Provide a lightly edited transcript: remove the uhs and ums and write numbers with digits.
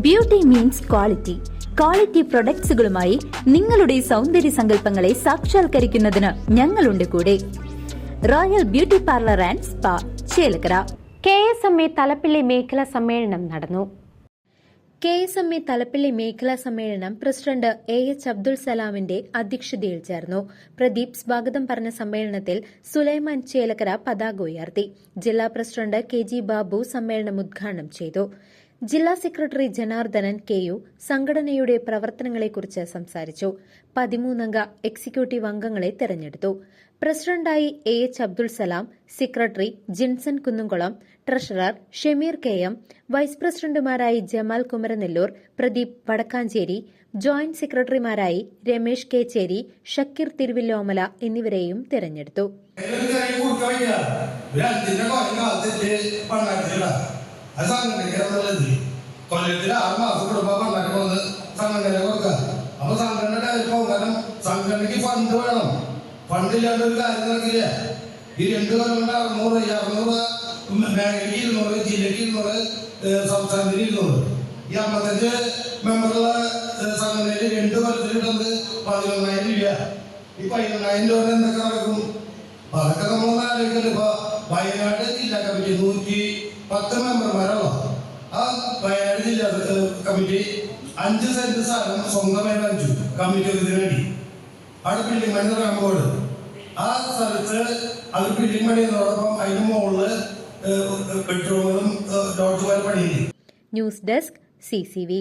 Beauty means quality. Quality പ്രൊഡക്ട്സുകളുമായി നിങ്ങളുടെ സൗന്ദര്യ സങ്കല്പങ്ങളെ സാക്ഷാത്കരിക്കുന്നതിന് ഞങ്ങളുണ്ട് കൂടെ. Royal beauty parlour and spa, Chelakkara. KSMA Thalappilly മേഖലാ സമ്മേളനം നടന്നു. KSMA തലപ്പിള്ളി മേഖലാ സമ്മേളനം പ്രസിഡന്റ് AH അബ്ദുൾ സലാമിന്റെ അധ്യക്ഷതയിൽ ചേർന്നു. പ്രദീപ് സ്വാഗതം പറഞ്ഞ സമ്മേളനത്തിൽ സുലൈമാൻ ചേലക്കര പതാക ഉയർത്തി. ജില്ലാ പ്രസിഡന്റ് KG ബാബു സമ്മേളനം ഉദ്ഘാടനം ചെയ്തു. ജില്ലാ സെക്രട്ടറി ജനാർദ്ദനൻ KU സംഘടനയുടെ പ്രവർത്തനങ്ങളെക്കുറിച്ച് സംസാരിച്ചു. 13 അംഗ എക്സിക്യൂട്ടീവ് അംഗങ്ങളെ തെരഞ്ഞെടുത്തു. പ്രസിഡന്റായി AH Abdul Salam, secretary Jinson Kunnamkulam, treasurer Shameer KM, vice പ്രസിഡന്റുമാരായി ജമാൽ കുമരനെല്ലൂർ, പ്രദീപ് വടക്കാഞ്ചേരി, ജോയിന്റ് സെക്രട്ടറിമാരായി രമേശ് കേച്ചേരി, ഷക്കീർ തിരുവില്ലോമല എന്നിവരെയും തെരഞ്ഞെടുത്തു. കൊല്ലത്തിൽ 6 മാസം കുടുംബം പണ്ടാക്കുന്നത് സംഘടന കൊടുക്കുക. അപ്പൊ സംഘടനയുടെ കാരണം സംഘടനയ്ക്ക് ഫണ്ട് വേണം. ഫണ്ടില്ലാണ്ട് ഒരു കാര്യം നടക്കില്ല. ഈ 2 കൊല്ലം കൊണ്ട് 600 മേഖലയ്ക്ക് 200, ജില്ലയ്ക്ക് 200, സംസ്ഥാനത്തിന് 200. ഈ 55 മെമ്പറുള്ള സംഘടനയിൽ 2 കൊല്ലത്തിൽ കിട്ടുന്നത് 11,000 രൂപ. ഈ 11,000 രൂപ എന്തൊക്കെ നടക്കും? അതൊക്കെ നമ്മളൊന്ന് ആലോചിക്കല്ലോ. ഇപ്പൊ വയനാട് ജില്ലാ കമ്മിറ്റി 110 മെമ്പർമാരുള്ള ആ വയനാട് ജില്ലാ കമ്മിറ്റി 5 സെന്റ് സ്ഥലം സ്വന്തമായി വാങ്ങിച്ചു കമ്മിറ്റി ഇതിനു വേണ്ടി. അവിടെ ബിൽഡിംഗ് പണി തുടങ്ങുമ്പോൾ ആ സ്ഥലത്ത് അത് ബിൽഡിംഗ് പണി എന്നതോടൊപ്പം അതിന് മുകളില് ബെഡ്റൂമുകളും ലോഡ്ജുകളും പണിയില്ലേ. News desk CCV.